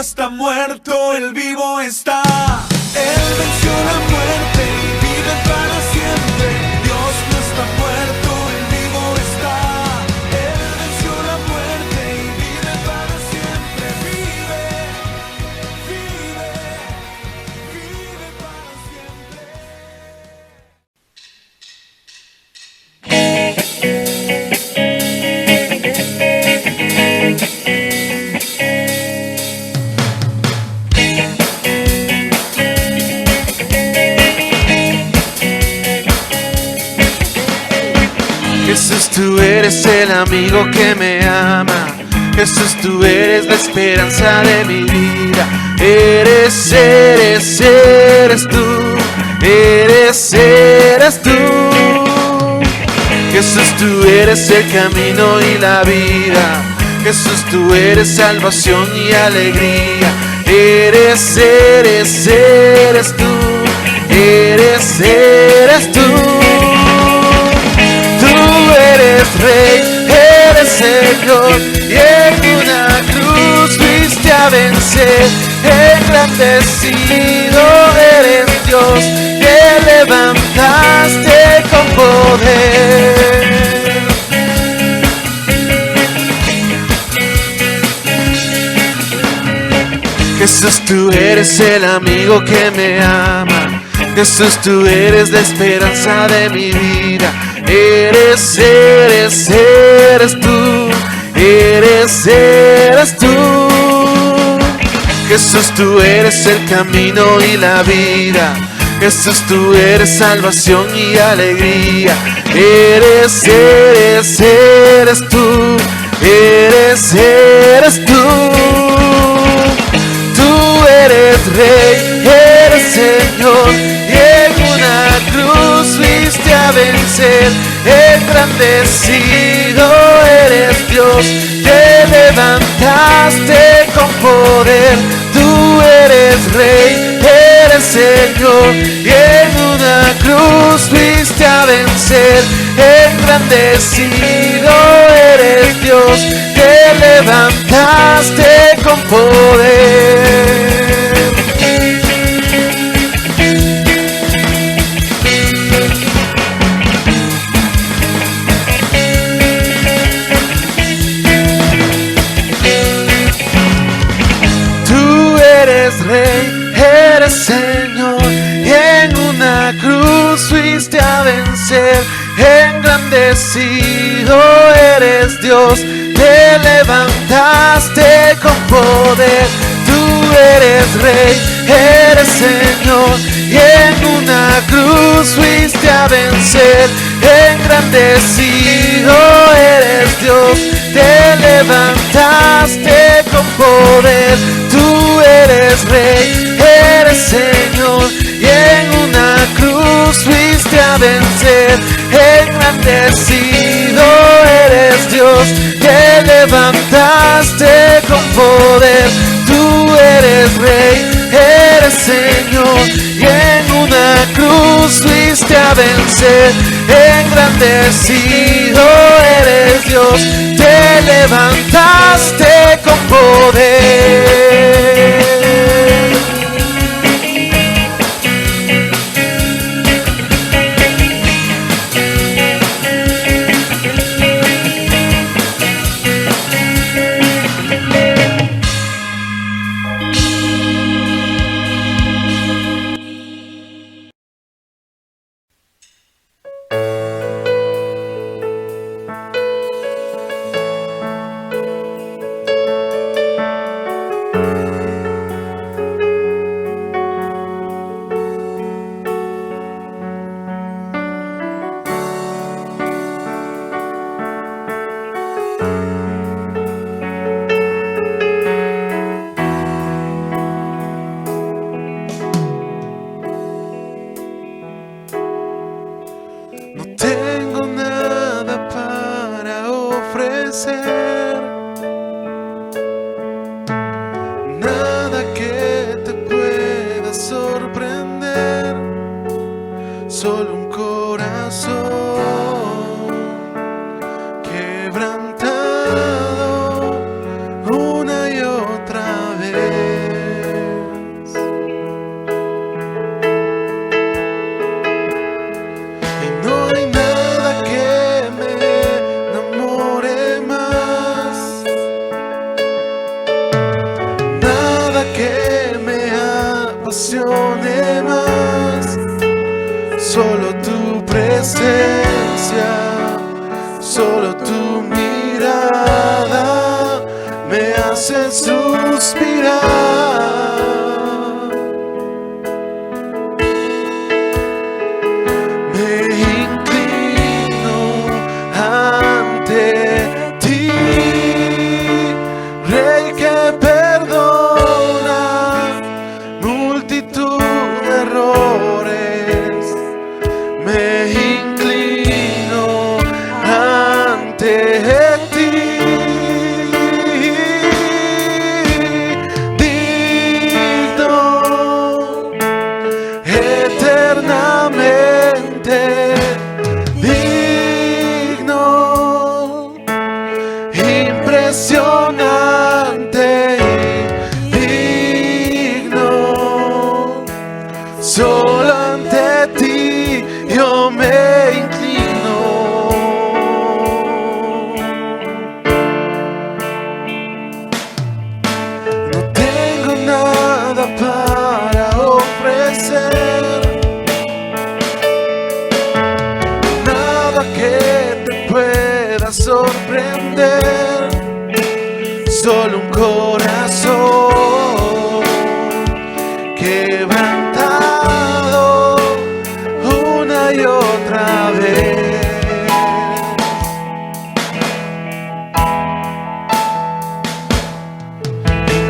está muerto, Él vivo está. Él venció la muerte y vive para siempre. Dios no está muerto, Él vivo está. Él venció la muerte y vive para siempre. Vive, vive, vive para siempre. Jesús, tú eres el amigo que me ama. Jesús, tú eres la esperanza de mi vida. Eres tú. Eres tú. Jesús, tú eres el camino y la vida. Jesús, tú eres salvación y alegría. Eres tú. Eres tú. Tú eres Rey, eres Señor, y en una cruz fuiste a vencer. Engrandecido eres Dios, te levantaste con poder. Jesús, tú eres el amigo que me ama. Jesús, tú eres la esperanza de mi vida. Eres tú. Eres tú. Jesús, tú eres el camino y la vida. Jesús, tú eres salvación y alegría. Eres tú. Eres tú. Tú eres Rey, eres Señor, y en una cruz fuiste a vencer. Engrandecido eres Dios, te levantaste con poder. Tú eres Rey, eres Señor, y en una cruz fuiste a vencer. Engrandecido eres Dios, te levantaste con poder. Tú eres Rey, eres Señor, y en una cruz fuiste a vencer. Engrandecido eres Dios, te levantaste con poder. Tú eres Rey, eres Señor, y en una cruz fuiste a vencer. Engrandecido eres Dios, te levantaste con poder. Tú eres Rey, eres Señor, y en una cruz fuiste a vencer. Engrandecido eres Dios, te levantaste con poder. Tú eres Rey, eres Señor, y en una cruz fuiste a vencer. Engrandecido eres Dios, te levantaste con poder. apasione más. Solo tu presencia, solo tu mirada me hace suspirar. Me inclino ante ti, Rey que perdona multitud de errores. Me inclino ante ti, digno eternamente, digno, impresionante y digno. Solo ante ti yo me inclino. No tengo nada para ofrecer, nada que te pueda sorprender, solo un corazón quebrantado una y otra vez.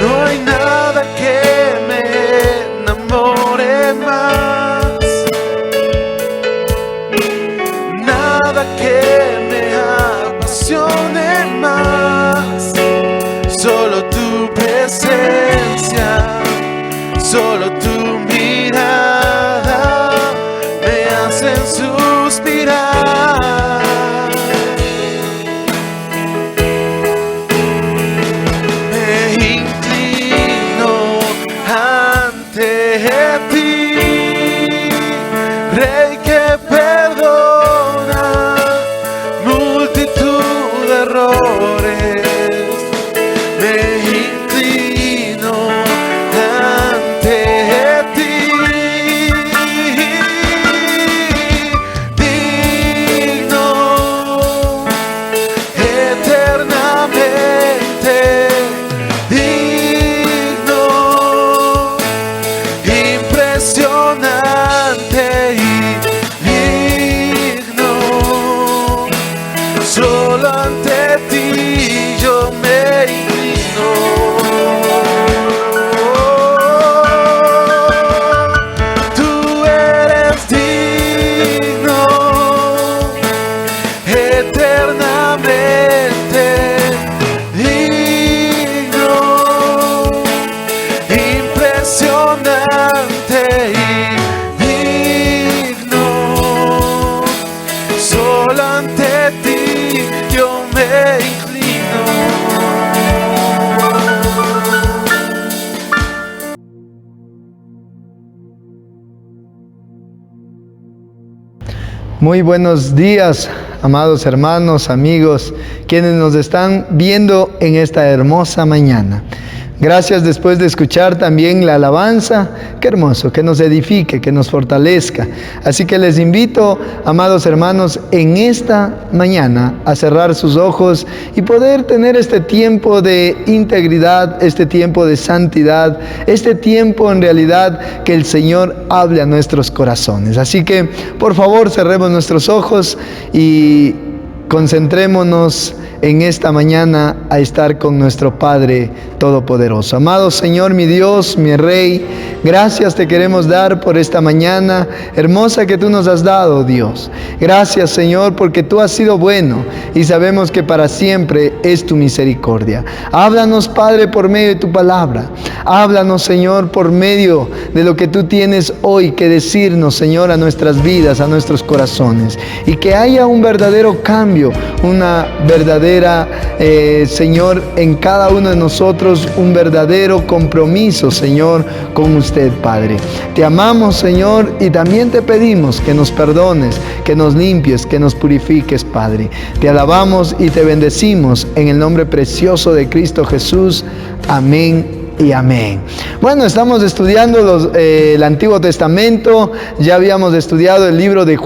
No hay nada que me enamore más, nada que me apasione más. Solo tu presencia, solo tu mirada me hacen suspirar. Me inclino ante ti, Rey que perdona multitud de errores. Me inclino ante ti, digno eternamente, digno, impresionante y digno. Solo ante ti yo me inclino. Tú eres digno eternamente, digno, impresionante y digno. Solo ante ti yo me inclino. Muy buenos días, amados hermanos, amigos, quienes nos están viendo en esta hermosa mañana. Gracias después de escuchar también la alabanza. Qué hermoso, que nos edifique, que nos fortalezca. Así que les invito, amados hermanos, en esta mañana a cerrar sus ojos y poder tener este tiempo de integridad, este tiempo de santidad, este tiempo en realidad que el Señor hable a nuestros corazones. Así que, por favor, cerremos nuestros ojos y concentrémonos en esta mañana a estar con nuestro Padre Todopoderoso. Amado Señor, mi Dios, mi Rey, gracias te queremos dar por esta mañana hermosa que tú nos has dado, Dios. Gracias, Señor, porque tú has sido bueno y sabemos que para siempre es tu misericordia. Háblanos, Padre, por medio de tu palabra. Háblanos, Señor, por medio de lo que tú tienes hoy que decirnos, Señor, a nuestras vidas, a nuestros corazones. Y que haya un verdadero cambio, una verdadera, Señor, en cada uno de nosotros, un verdadero compromiso, Señor, con usted, Padre. Te amamos, Señor, y también te pedimos que nos perdones, que nos limpies, que nos purifiques, Padre. Te alabamos y te bendecimos en el nombre precioso de Cristo Jesús. Amén y amén. Bueno, estamos estudiando el Antiguo Testamento, ya habíamos estudiado el libro de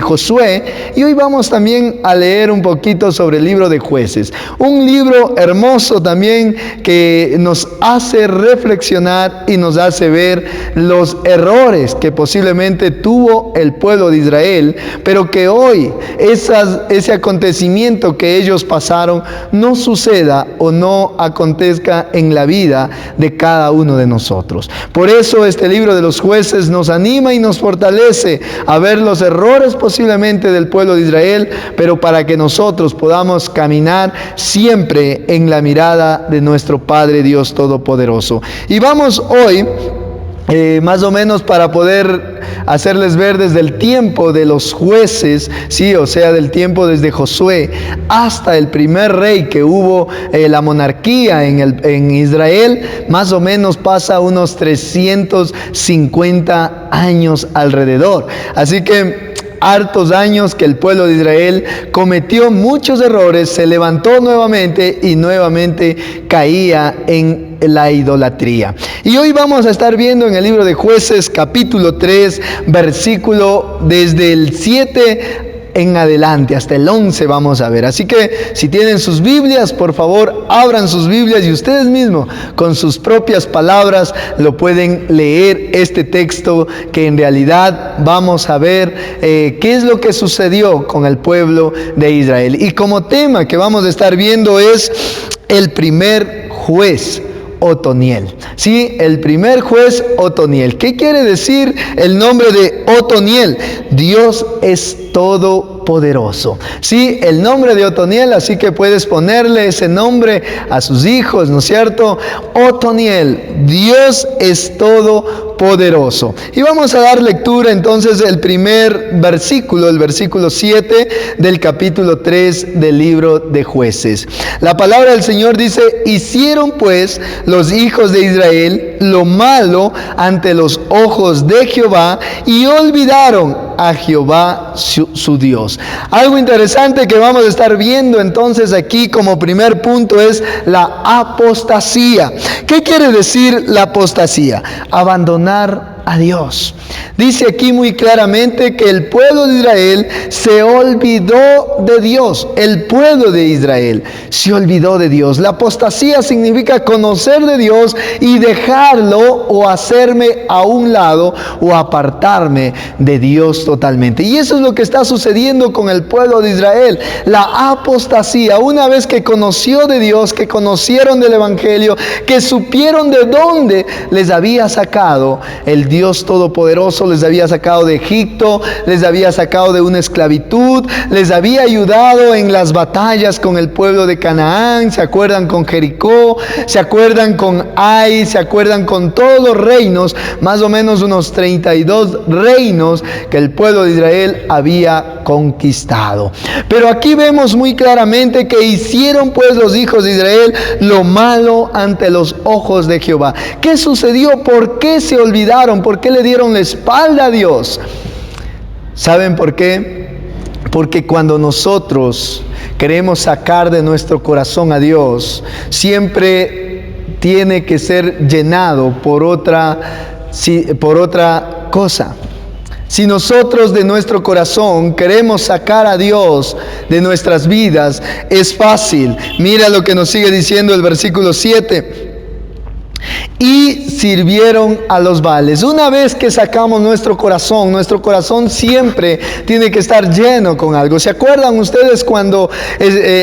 Josué, y hoy vamos también a leer un poquito sobre el libro de Jueces. Un libro hermoso también que nos hace reflexionar y nos hace ver los errores que posiblemente tuvo el pueblo de Israel, pero que hoy ese acontecimiento que ellos pasaron no suceda o no acontezca en la vida de cada uno de nosotros. Por eso este libro de los Jueces nos anima y nos fortalece a ver los errores posiblemente del pueblo de Israel, pero para que nosotros podamos caminar siempre en la mirada de nuestro Padre Dios Todopoderoso. Y vamos hoy más o menos para poder hacerles ver desde el tiempo de los jueces, sí, o sea, del tiempo desde Josué hasta el primer rey que hubo, la monarquía en Israel, más o menos pasa unos 350 años alrededor. Así que hartos años que el pueblo de Israel cometió muchos errores, se levantó nuevamente y nuevamente caía en la idolatría. Y hoy vamos a estar viendo en el libro de Jueces capítulo 3, versículo desde el 7 en adelante, hasta el 11 vamos a ver. Así que si tienen sus Biblias, por favor, abran sus Biblias y ustedes mismos, con sus propias palabras, lo pueden leer este texto que en realidad vamos a ver qué es lo que sucedió con el pueblo de Israel. Y como tema que vamos a estar viendo es el primer juez, Otoniel. Sí, el primer juez, Otoniel. ¿Qué quiere decir el nombre de Otoniel? Dios es todopoderoso. Sí, el nombre de Otoniel, así que puedes ponerle ese nombre a sus hijos, ¿no es cierto? Otoniel, Dios es todopoderoso. Y vamos a dar lectura entonces el primer versículo, el versículo 7 del capítulo 3 del libro de Jueces. La palabra del Señor dice: hicieron pues los hijos de Israel lo malo ante los ojos de Jehová y olvidaron a Jehová su Dios. Algo interesante que vamos a estar viendo entonces aquí como primer punto es la apostasía. ¿Qué quiere decir la apostasía? Abandonar a Dios. Dice aquí muy claramente que el pueblo de Israel se olvidó de Dios. El pueblo de Israel se olvidó de Dios. La apostasía significa conocer de Dios y dejarlo o hacerme a un lado o apartarme de Dios totalmente. Y eso es lo que está sucediendo con el pueblo de Israel. La apostasía, una vez que conoció de Dios, que conocieron del Evangelio, que supieron de dónde les había sacado el Dios Todopoderoso, les había sacado de Egipto, les había sacado de una esclavitud, les había ayudado en las batallas con el pueblo de Canaán. ¿Se acuerdan con Jericó? ¿Se acuerdan con Ai? ¿Se acuerdan con todos los reinos? Más o menos unos 32 reinos que el pueblo de Israel había conquistado. Pero aquí vemos muy claramente que hicieron pues los hijos de Israel lo malo ante los ojos de Jehová. ¿Qué sucedió? ¿Por qué se olvidaron? ¿Por qué le dieron la espalda a Dios? ¿Saben por qué? Porque cuando nosotros queremos sacar de nuestro corazón a Dios, siempre tiene que ser llenado por otra cosa. Si nosotros de nuestro corazón queremos sacar a Dios de nuestras vidas, es fácil. Mira lo que nos sigue diciendo el versículo 7. Y sirvieron a los Baales. Una vez que sacamos nuestro corazón siempre tiene que estar lleno con algo. ¿Se acuerdan ustedes cuando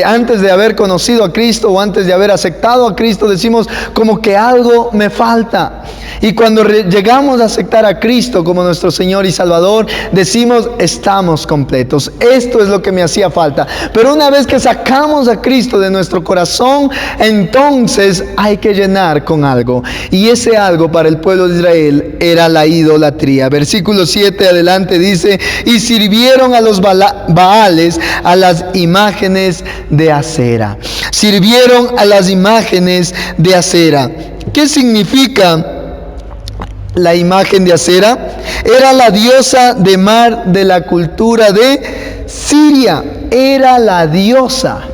antes de haber conocido a Cristo o antes de haber aceptado a Cristo decimos como que algo me falta? Y cuando llegamos a aceptar a Cristo como nuestro Señor y Salvador, decimos estamos completos. Esto es lo que me hacía falta. Pero una vez que sacamos a Cristo de nuestro corazón, entonces hay que llenar con algo. Y ese algo para el pueblo de Israel era la idolatría. Versículo 7 adelante dice: y sirvieron a los Baales, a las imágenes de acera. Sirvieron a las imágenes de acera. ¿Qué significa la imagen de acera? Era la diosa de mar de la cultura de Siria. Era la diosa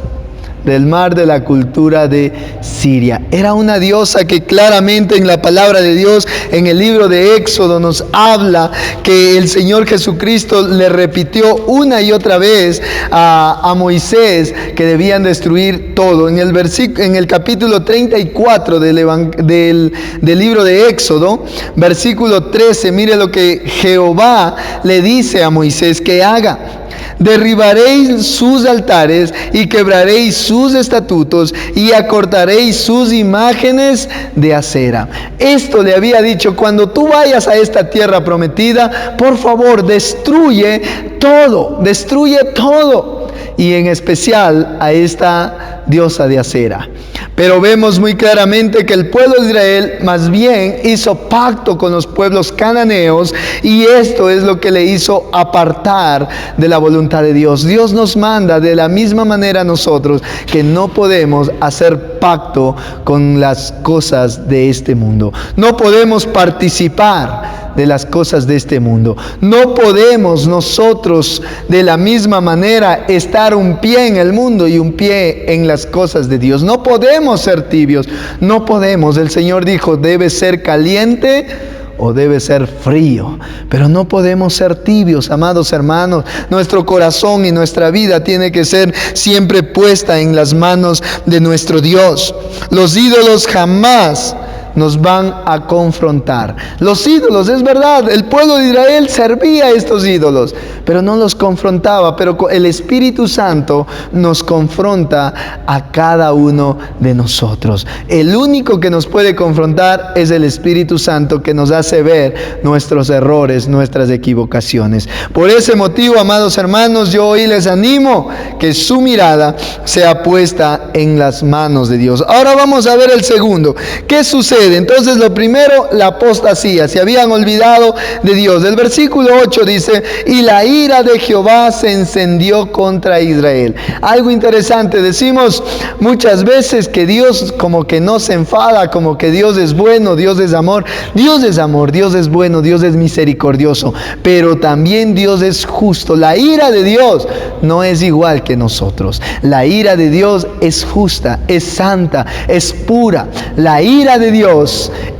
del mar de la cultura de Siria. Era una diosa que claramente en la palabra de Dios, en el libro de Éxodo, nos habla que el Señor Jesucristo le repitió una y otra vez a Moisés que debían destruir todo. En el capítulo 34 del libro de Éxodo, versículo 13, mire lo que Jehová le dice a Moisés que haga. Derribaréis sus altares y quebraréis sus estatutos y acortaréis sus imágenes de acera. Esto le había dicho: cuando tú vayas a esta tierra prometida, por favor, destruye todo, y en especial a esta diosa de acera. Pero vemos muy claramente que el pueblo de Israel más bien hizo pacto con los pueblos cananeos, y esto es lo que le hizo apartar de la voluntad de Dios. Dios nos manda de la misma manera a nosotros que no podemos hacer pacto con las cosas de este mundo. No podemos participar de las cosas de este mundo. No podemos nosotros de la misma manera estar un pie en el mundo y un pie en las cosas de Dios. No podemos ser tibios, no podemos. El Señor dijo: debe ser caliente o debe ser frío, pero no podemos ser tibios, amados hermanos. Nuestro corazón y nuestra vida tiene que ser siempre puesta en las manos de nuestro Dios. Los ídolos jamás nos van a confrontar. Los ídolos, es verdad, el pueblo de Israel servía a estos ídolos, pero no los confrontaba. Pero el Espíritu Santo nos confronta a cada uno de nosotros. El único que nos puede confrontar es el Espíritu Santo, que nos hace ver nuestros errores, nuestras equivocaciones. Por ese motivo, amados hermanos, yo hoy les animo que su mirada sea puesta en las manos de Dios. Ahora vamos a ver el segundo. ¿Qué sucede? Entonces, lo primero, la apostasía. Se habían olvidado de Dios. El versículo 8 dice: y la ira de Jehová se encendió contra Israel. Algo interesante, decimos muchas veces que Dios como que no se enfada, como que Dios es bueno, Dios es amor. Dios es amor, Dios es bueno, Dios es misericordioso, pero también Dios es justo. La ira de Dios no es igual que nosotros. La ira de Dios es justa, es santa, es pura. La ira de Dios,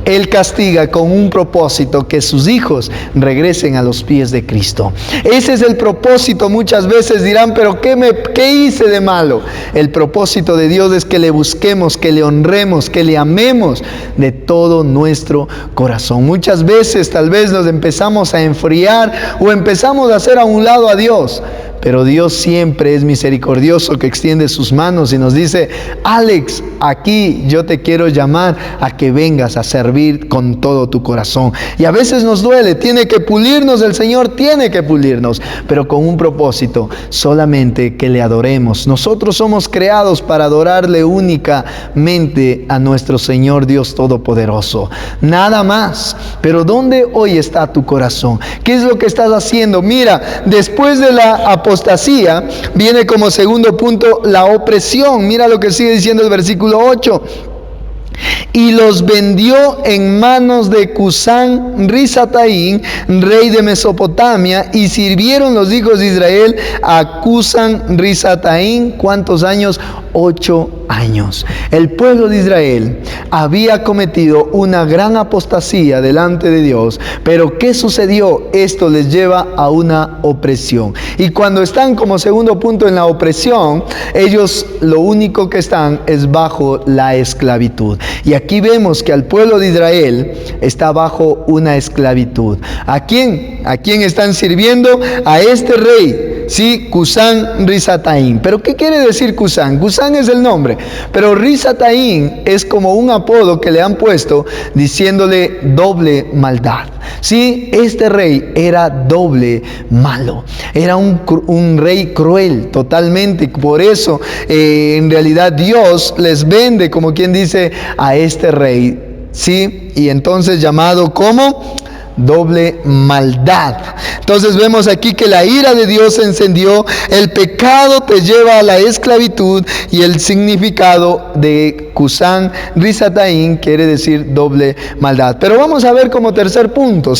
Él castiga con un propósito: que sus hijos regresen a los pies de Cristo. Ese es el propósito. Muchas veces dirán: pero ¿qué hice de malo? El propósito de Dios es que le busquemos, que le honremos, que le amemos de todo nuestro corazón. Muchas veces tal vez nos empezamos a enfriar o empezamos a hacer a un lado a Dios, pero Dios siempre es misericordioso, que extiende sus manos y nos dice: Alex, aquí yo te quiero llamar a que vengas a servir con todo tu corazón. Y a veces nos duele, tiene que pulirnos, el Señor tiene que pulirnos, pero con un propósito: solamente que le adoremos. Nosotros somos creados para adorarle únicamente a nuestro Señor Dios Todopoderoso, nada más. Pero ¿dónde hoy está tu corazón? ¿Qué es lo que estás haciendo? Mira, después de la apostasía viene como segundo punto la opresión. Mira lo que sigue diciendo el versículo 8: y los vendió en manos de Cusán Risataín, rey de Mesopotamia, y sirvieron los hijos de Israel a Cusán Risataín. ¿Cuántos años? 8 años. El pueblo de Israel había cometido una gran apostasía delante de Dios, pero ¿qué sucedió? Esto les lleva a una opresión. Y cuando están como segundo punto en la opresión, ellos lo único que están es bajo la esclavitud. Y aquí vemos que al pueblo de Israel está bajo una esclavitud. ¿A quién? ¿A quién están sirviendo? A este rey, sí, Cusán Risataín. ¿Pero qué quiere decir Cusán? Cusán es el nombre, pero Risataín es como un apodo que le han puesto diciéndole doble maldad. Sí, este rey era doble malo, era un rey cruel totalmente. Por eso en realidad Dios les vende, como quien dice, a este rey, sí, y entonces llamado como doble maldad. Entonces vemos aquí que la ira de Dios se encendió, el pecado te lleva a la esclavitud, y el significado de Cusán Risataín quiere decir doble maldad. Pero vamos a ver como tercer punto,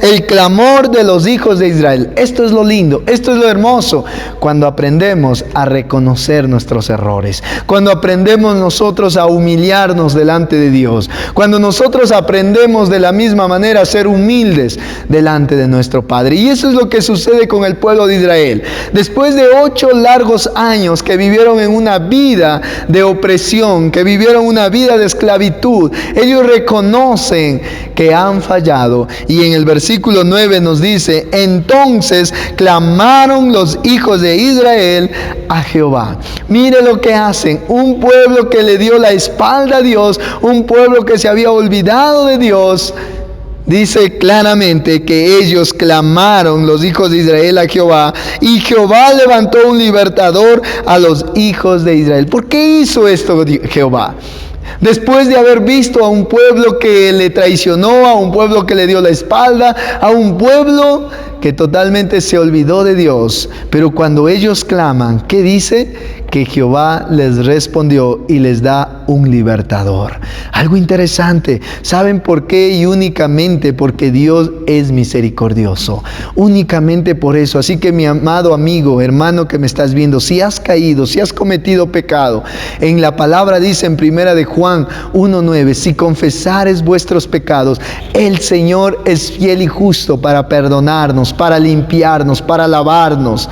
el clamor de los hijos de Israel. Esto es lo lindo, esto es lo hermoso, cuando aprendemos a reconocer nuestros errores, cuando aprendemos nosotros a humillarnos delante de Dios, cuando nosotros aprendemos de la misma manera a ser humildes delante de nuestro Padre. Y eso es lo que sucede con el pueblo de Israel. Después de 8 largos años que vivieron en una vida de opresión, que vivieron una vida de esclavitud, ellos reconocen que han fallado. Y en el versículo 9 nos dice: entonces clamaron los hijos de Israel a Jehová. Mire lo que hacen, un pueblo que le dio la espalda a Dios, un pueblo que se había olvidado de Dios. Dice claramente que ellos clamaron, los hijos de Israel, a Jehová, y Jehová levantó un libertador a los hijos de Israel. ¿Por qué hizo esto Jehová? Después de haber visto a un pueblo que le traicionó, a un pueblo que le dio la espalda, a un pueblo que totalmente se olvidó de Dios. Pero cuando ellos claman, ¿qué dice? Que Jehová les respondió y les da un libertador. Algo interesante. ¿Saben por qué? Y únicamente porque Dios es misericordioso. Únicamente por eso. Así que mi amado amigo, hermano que me estás viendo, si has caído, si has cometido pecado, en la palabra dice en 1 de Juan 1:9, si confesares vuestros pecados, el Señor es fiel y justo para perdonarnos, para limpiarnos, para lavarnos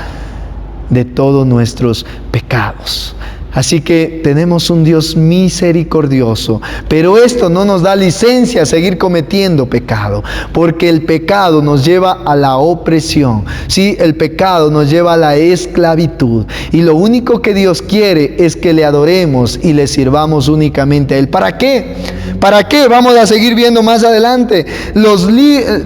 de todos nuestros pecados. Así que tenemos un Dios misericordioso, pero esto no nos da licencia a seguir cometiendo pecado, porque el pecado nos lleva a la opresión, ¿sí? El pecado nos lleva a la esclavitud, y lo único que Dios quiere es que le adoremos y le sirvamos únicamente a Él. ¿Para qué? ¿Para qué? Vamos a seguir viendo más adelante.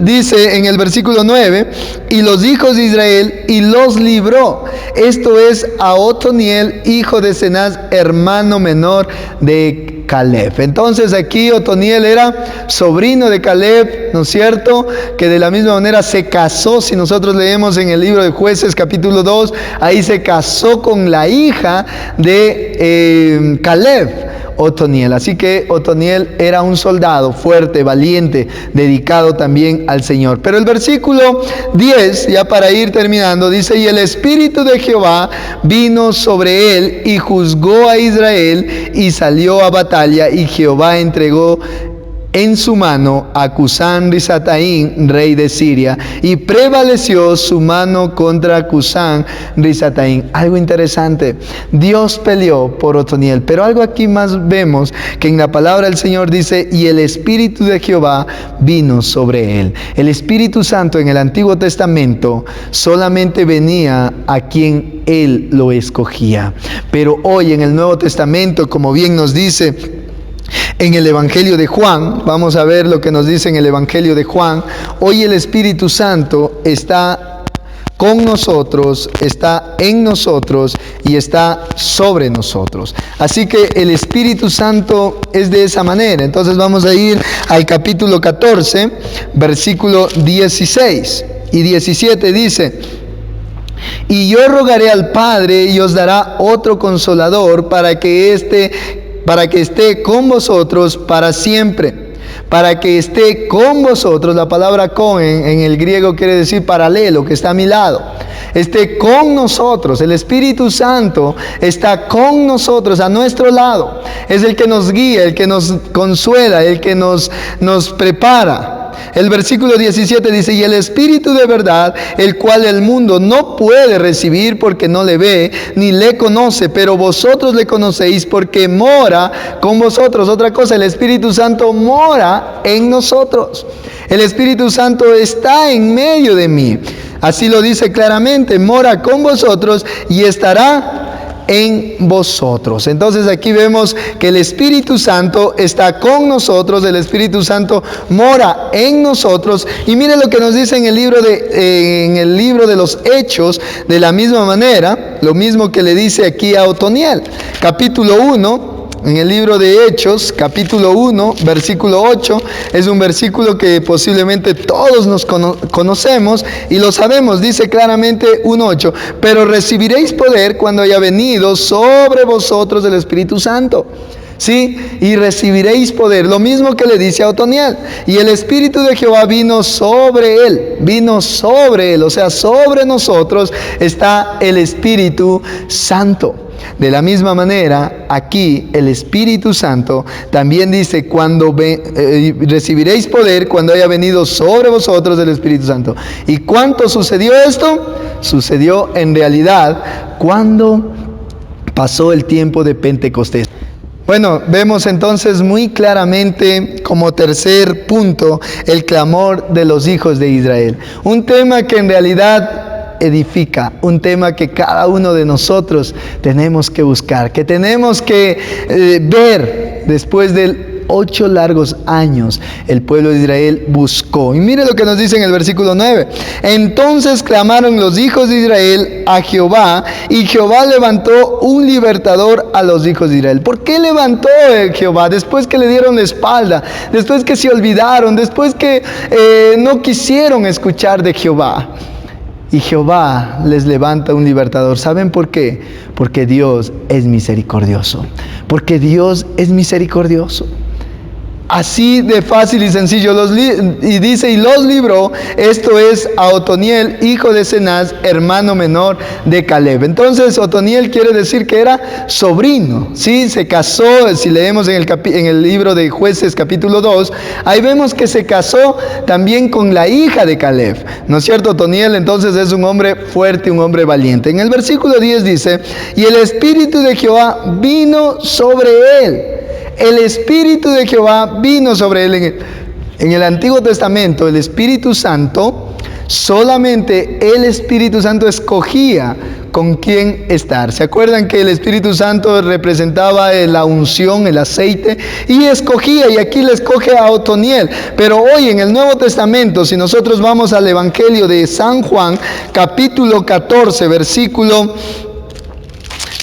Dice en el versículo 9, y los hijos de Israel, y los libró. Esto es a Otoniel, hijo de Cenaz, hermano menor de Caleb. Entonces aquí Otoniel era sobrino de Caleb, ¿no es cierto? Que de la misma manera se casó. Si nosotros leemos en el libro de Jueces capítulo 2, ahí se casó con la hija de Caleb, Otoniel. Así que Otoniel era un soldado fuerte, valiente, dedicado también al Señor. Pero el versículo 10, ya para ir terminando, dice: y el Espíritu de Jehová vino sobre él y juzgó a Israel y salió a batalla, y Jehová entregó en su mano a Cusán Risataín, rey de Siria, y prevaleció su mano contra Cusán Risataín. Algo interesante, Dios peleó por Otoniel, pero algo aquí más vemos, que en la palabra del Señor dice: y el Espíritu de Jehová vino sobre él. El Espíritu Santo en el Antiguo Testamento solamente venía a quien Él lo escogía, pero hoy en el Nuevo Testamento, como bien nos dice en el Evangelio de Juan, vamos a ver lo que nos dice en el Evangelio de Juan. Hoy el Espíritu Santo está con nosotros, está en nosotros y está sobre nosotros. Así que el Espíritu Santo es de esa manera. Entonces vamos a ir al capítulo 14, versículo 16 y 17 dice: y yo rogaré al Padre y os dará otro consolador para que esté con vosotros para siempre. Para que esté con vosotros, la palabra con en el griego quiere decir paralelo, que está a mi lado. Esté con nosotros, el Espíritu Santo está con nosotros, a nuestro lado. Es el que nos guía, el que nos consuela, el que nos prepara. El versículo 17 dice: y el Espíritu de verdad, el cual el mundo no puede recibir porque no le ve ni le conoce, pero vosotros le conocéis porque mora con vosotros. Otra cosa, el Espíritu Santo mora en nosotros. El Espíritu Santo está en medio de mí. Así lo dice claramente: mora con vosotros y estará en vosotros. Entonces aquí vemos que el Espíritu Santo está con nosotros, el Espíritu Santo mora en nosotros. Y mire lo que nos dice en el libro de los Hechos, de la misma manera, lo mismo que le dice aquí a Otoniel. Capítulo 1, En el libro de Hechos, capítulo 1, versículo 8, es un versículo que posiblemente todos nos conocemos y lo sabemos. Dice claramente 1:8, pero recibiréis poder cuando haya venido sobre vosotros el Espíritu Santo. ¿Sí? Y recibiréis poder. Lo mismo que le dice a Otoniel. Y el Espíritu de Jehová vino sobre él. O sea, sobre nosotros está el Espíritu Santo. De la misma manera, aquí el Espíritu Santo también dice, recibiréis poder cuando haya venido sobre vosotros el Espíritu Santo. ¿Y cuánto sucedió esto? Sucedió en realidad cuando pasó el tiempo de Pentecostés. Bueno, vemos entonces muy claramente como tercer punto el clamor de los hijos de Israel. Un tema que en realidad edifica, un tema que cada uno de nosotros tenemos que buscar, que tenemos que ver después del 8 largos años el pueblo de Israel buscó. Y mire lo que nos dice en el versículo 9. Entonces clamaron los hijos de Israel a Jehová, y Jehová levantó un libertador a los hijos de Israel. ¿Por qué levantó Jehová? Después que le dieron la espalda, después que se olvidaron, después que no quisieron escuchar de Jehová. Y Jehová les levanta un libertador. ¿Saben por qué? Porque Dios es misericordioso. Porque Dios es misericordioso. Así de fácil y sencillo. Y dice, y los libró. Esto es a Otoniel, hijo de Cenaz, hermano menor de Caleb. Entonces Otoniel quiere decir que era sobrino. ¿Sí? Se casó, si leemos en el libro de Jueces capítulo 2, ahí vemos que se casó también con la hija de Caleb. ¿No es cierto? Otoniel entonces es un hombre fuerte, un hombre valiente. En el versículo 10 dice, y el Espíritu de Jehová vino sobre él. El Espíritu de Jehová vino sobre él. En el Antiguo Testamento, el Espíritu Santo, solamente el Espíritu Santo escogía con quién estar. ¿Se acuerdan que el Espíritu Santo representaba la unción, el aceite? Y escogía, y aquí le escoge a Otoniel. Pero hoy en el Nuevo Testamento, si nosotros vamos al Evangelio de San Juan, capítulo 14, versículo...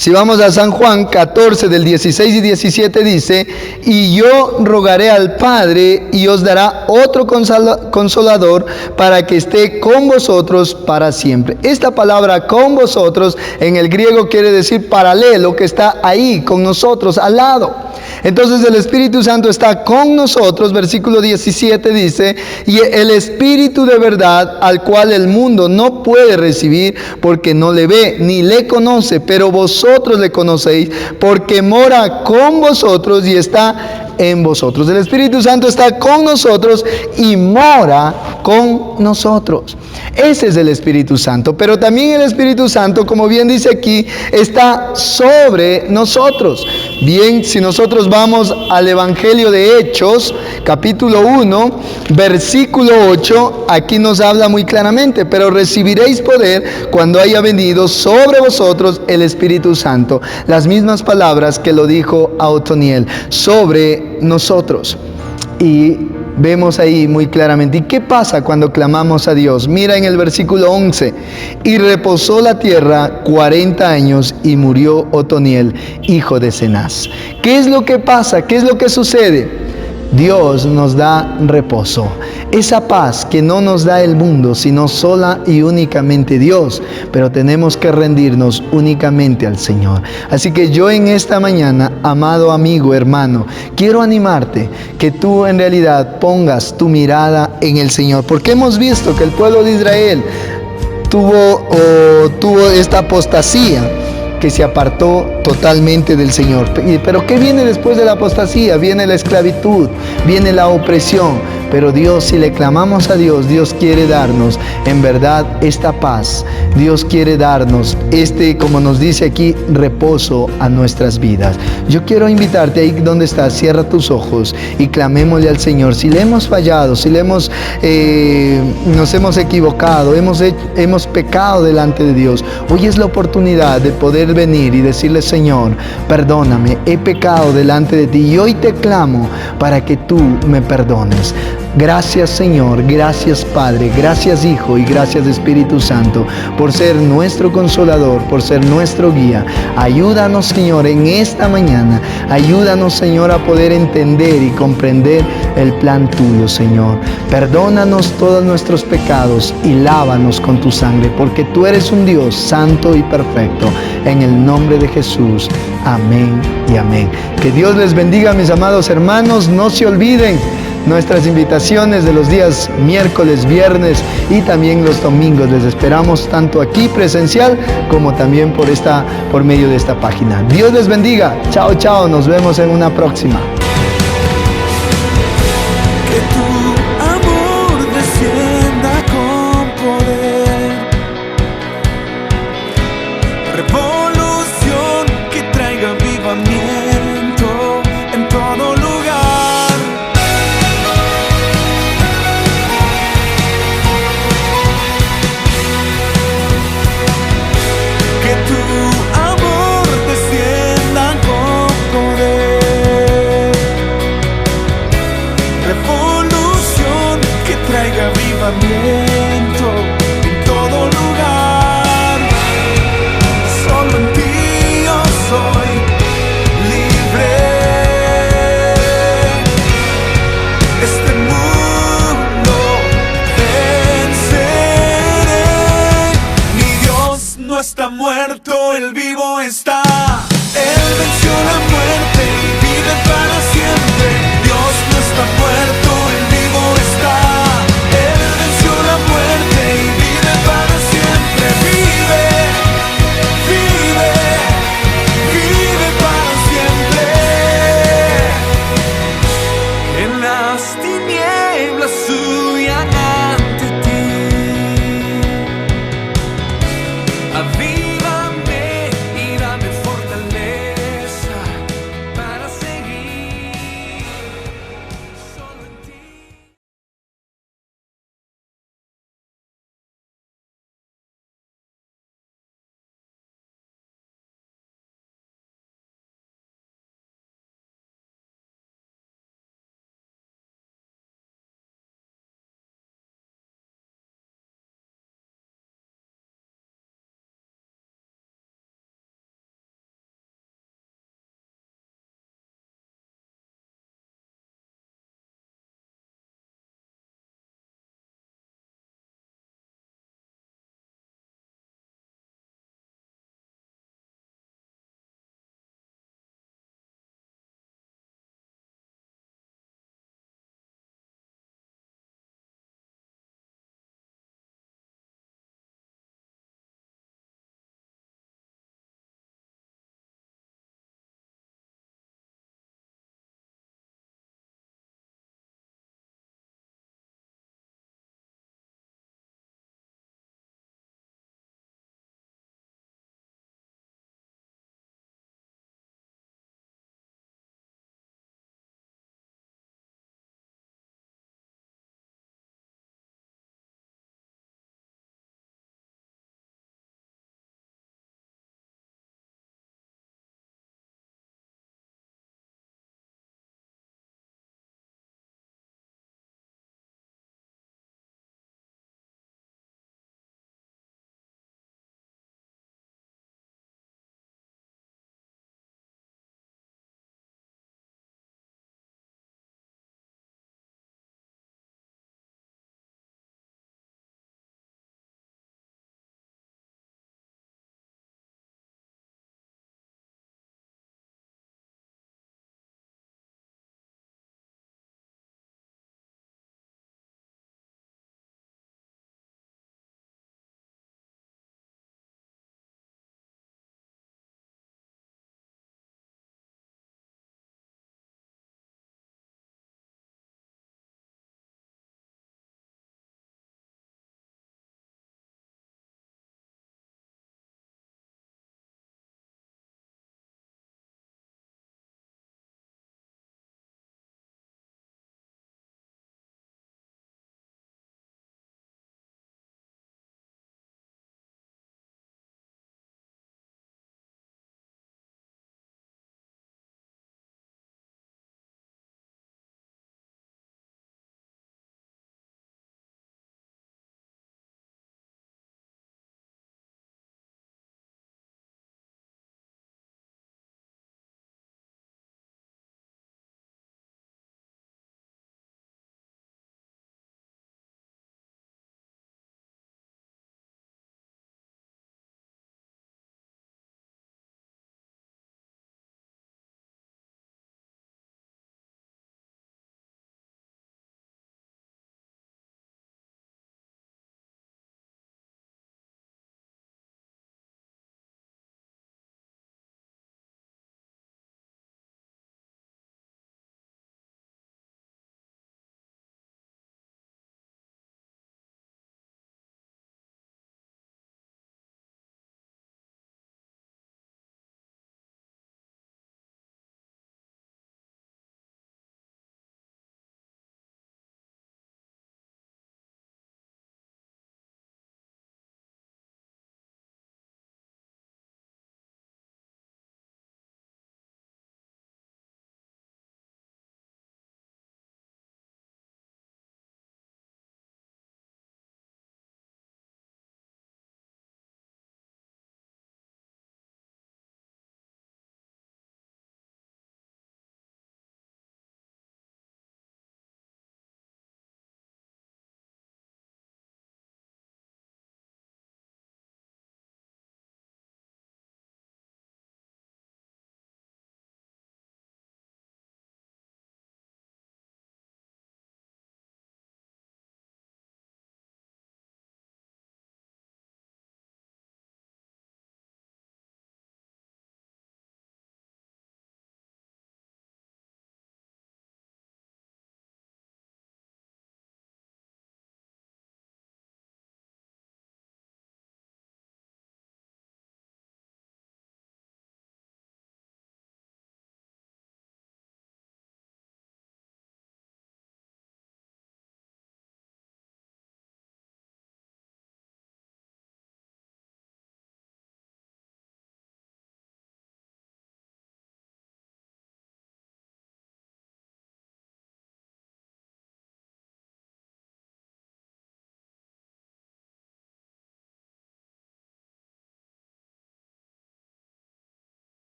Si vamos a San Juan 14 del 16 y 17 dice, y yo rogaré al Padre y os dará otro consolador para que esté con vosotros para siempre. Esta palabra con vosotros en el griego quiere decir paralelo, que está ahí con nosotros al lado. Entonces el Espíritu Santo está con nosotros, versículo 17 dice, y el Espíritu de verdad al cual el mundo no puede recibir porque no le ve ni le conoce, pero vosotros le conocéis porque mora con vosotros y está en vosotros. El Espíritu Santo está con nosotros y mora con nosotros. Ese es el Espíritu Santo. Pero también el Espíritu Santo, como bien dice aquí, está sobre nosotros. Bien, si nosotros vamos al Evangelio de Hechos, capítulo 1, versículo 8, aquí nos habla muy claramente, pero recibiréis poder cuando haya venido sobre vosotros el Espíritu Santo. Las mismas palabras que lo dijo a Otoniel, sobre nosotros. Y vemos ahí muy claramente. ¿Y qué pasa cuando clamamos a Dios? Mira en el versículo 11. Y reposó la tierra 40 años y murió Otoniel, hijo de Cenaz. ¿Qué es lo que pasa? ¿Qué es lo que sucede? Dios nos da reposo. Esa paz que no nos da el mundo, sino sola y únicamente Dios. Pero tenemos que rendirnos únicamente al Señor. Así que yo en esta mañana, amado amigo, hermano, quiero animarte que tú en realidad pongas tu mirada en el Señor. Porque hemos visto que el pueblo de Israel tuvo esta apostasía, que se apartó totalmente del Señor. Pero ¿qué viene después de la apostasía? Viene la esclavitud, viene la opresión. Pero Dios, si le clamamos a Dios, Dios quiere darnos en verdad esta paz. Dios quiere darnos como nos dice aquí, reposo a nuestras vidas. Yo quiero invitarte ahí donde estás, cierra tus ojos y clamémosle al Señor. Si le hemos fallado, si nos hemos equivocado, hemos pecado delante de Dios, hoy es la oportunidad de poder venir y decirle: Señor, perdóname, he pecado delante de ti y hoy te clamo para que tú me perdones. Gracias Señor, gracias Padre, gracias Hijo y gracias Espíritu Santo por ser nuestro consolador, por ser nuestro guía. Ayúdanos Señor en esta mañana, ayúdanos Señor a poder entender y comprender el plan tuyo Señor. Perdónanos todos nuestros pecados y lávanos con tu sangre, porque tú eres un Dios santo y perfecto. En el nombre de Jesús, amén y amén. Que Dios les bendiga, mis amados hermanos. No se olviden nuestras invitaciones de los días miércoles, viernes y también los domingos. Les esperamos tanto aquí presencial como también por medio de esta página. Dios les bendiga. Chao, chao. Nos vemos en una próxima. Que tu amor descienda con poder, revolución que traiga avivamiento en todo lugar. Que tu amor descienda con poder, revolución que traiga avivamiento en todo lugar. Solo en ti yo soy libre. Este mundo venceré. Mi Dios no está muerto, Él vivo está.